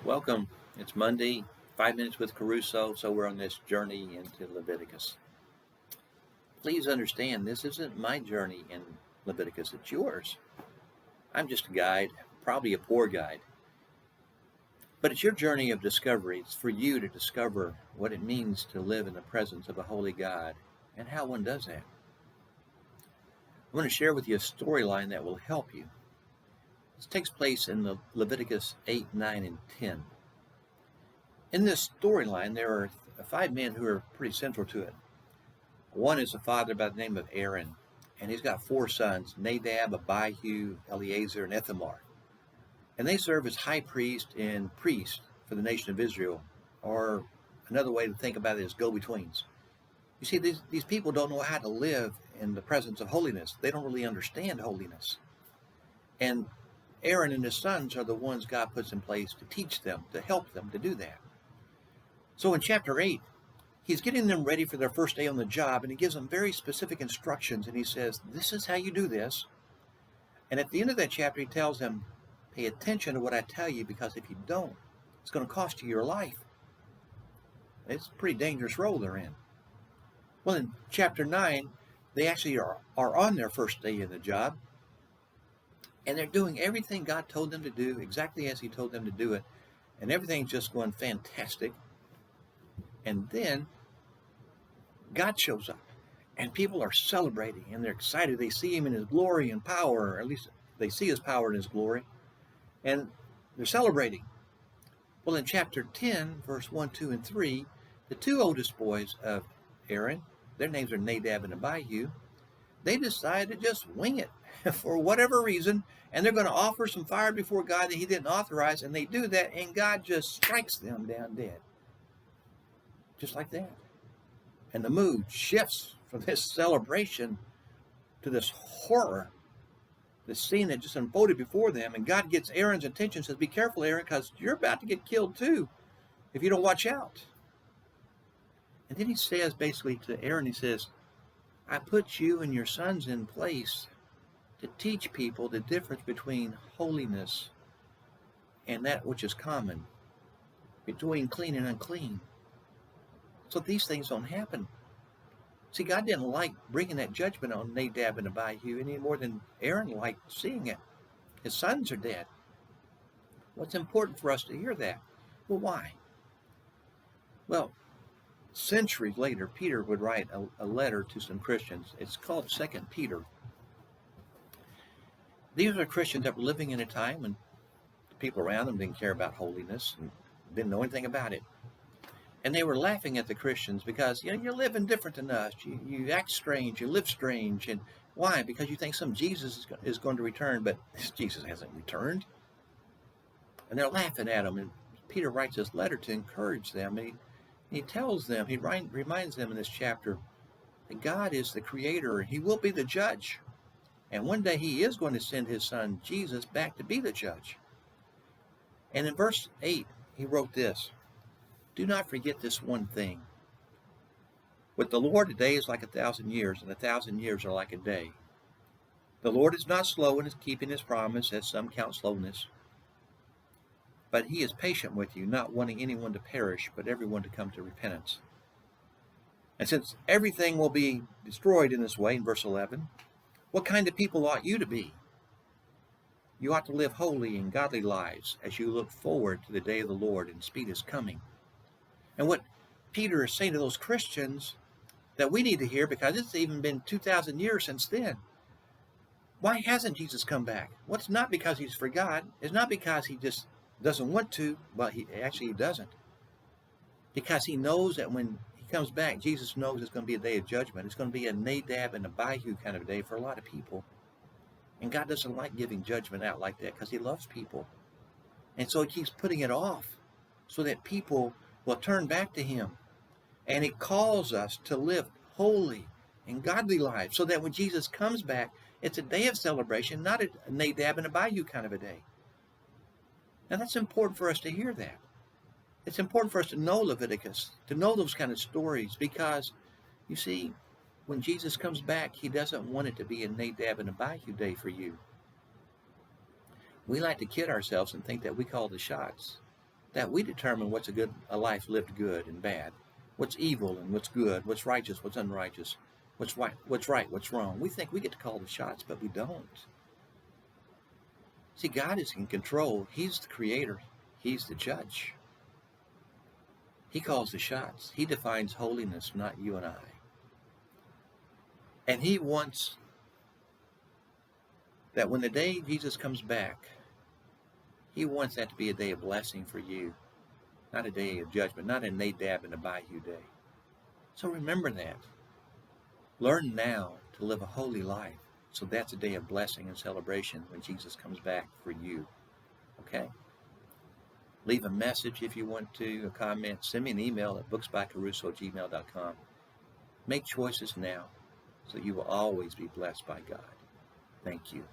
Welcome. It's Monday, 5 minutes with KeRusso, so we're on this journey into Leviticus. Please understand, this isn't my journey in Leviticus, it's yours. I'm just a guide, probably a poor guide. But it's your journey of discovery. It's for you to discover what it means to live in the presence of a holy God and how one does that. I'm going to share with you a storyline that will help you. This takes place in the Leviticus 8, 9, and 10. In this storyline, there are 5 men who are pretty central to it. One is a father by the name of Aaron, and he's got 4 sons, Nadab, Abihu, Eleazar, and Ithamar. And they serve as high priest and priest for the nation of Israel, or another way to think about it is go-betweens. You see, these people don't know how to live in the presence of holiness. They don't really understand holiness. And Aaron and his sons are the ones God puts in place to teach them, to help them to do that. So in chapter 8, he's getting them ready for their first day on the job, and he gives them very specific instructions, and he says, this is how you do this. And at the end of that chapter, he tells them, pay attention to what I tell you, because if you don't, it's going to cost you your life. It's a pretty dangerous role they're in. Well, in chapter 9, they actually are on their first day in the job, and they're doing everything God told them to do, exactly as he told them to do it, and everything's just going fantastic. And then God shows up, and people are celebrating, and they're excited. They see him in his glory and power, or at least they see his power and his glory, and they're celebrating. Well, in chapter 10, verse 1, 2, and 3, the 2 oldest boys of Aaron, their names are Nadab and Abihu, they decide to just wing it for whatever reason, and they're going to offer some fire before God that he didn't authorize, and they do that, and God just strikes them down dead. Just like that. And the mood shifts from this celebration to this horror, this scene that just unfolded before them. And God gets Aaron's attention, says, be careful, Aaron, because you're about to get killed too if you don't watch out. And then he says basically to Aaron, he says, I put you and your sons in place to teach people the difference between holiness and that which is common, between clean and unclean. So these things don't happen. See, God didn't like bringing that judgment on Nadab and Abihu any more than Aaron liked seeing it. His sons are dead. What's important for us to hear that? Well, why? Well, centuries later, Peter would write a letter to some Christians. It's called 2 Peter. These are Christians that were living in a time when the people around them didn't care about holiness and didn't know anything about it. And they were laughing at the Christians because, you're living different than us. You act strange. You live strange. And why? Because you think some Jesus is going to return, but Jesus hasn't returned. And they're laughing at him. And Peter writes this letter to encourage them. And he tells them, he reminds them in this chapter that God is the creator. He will be the judge. And one day he is going to send his son, Jesus, back to be the judge. And in verse 8, he wrote this. Do not forget this one thing. With the Lord, a day is like 1,000 years, and 1,000 years are like a day. The Lord is not slow in keeping his promise, as some count slowness, but he is patient with you, not wanting anyone to perish, but everyone to come to repentance. And since everything will be destroyed in this way, in verse 11, what kind of people ought you to be? You ought to live holy and godly lives as you look forward to the day of the Lord and speed his coming. And what Peter is saying to those Christians that we need to hear, because it's even been 2,000 years since then. Why hasn't Jesus come back? Well, it's not because he's forgot. It's not because he just doesn't want to, but he doesn't. Because he knows that when he comes back, Jesus knows it's going to be a day of judgment. It's going to be a Nadab and Abihu kind of day for a lot of people. And God doesn't like giving judgment out like that because he loves people. And so he keeps putting it off so that people will turn back to him. And it calls us to live holy and godly lives so that when Jesus comes back, it's a day of celebration, not a Nadab and Abihu kind of a day. Now that's important for us to hear that. It's important for us to know Leviticus, to know those kind of stories, because you see, when Jesus comes back, he doesn't want it to be a Nadab and Abihu day for you. We like to kid ourselves and think that we call the shots. that we determine what's a life lived good and bad, what's evil and what's good, what's righteous, what's unrighteous, what's right, what's wrong. We think we get to call the shots, but we don't. See, God is in control. He's the creator. He's the judge. He calls the shots. He defines holiness, not you and I. And he wants that when the day Jesus comes back, he wants that to be a day of blessing for you, not a day of judgment, not a Nadab and Abihu day. So remember that. Learn now to live a holy life. So that's a day of blessing and celebration when Jesus comes back for you. Okay? Leave a message if you want to, a comment. Send me an email at booksbykerusso@gmail.com. Make choices now so you will always be blessed by God. Thank you.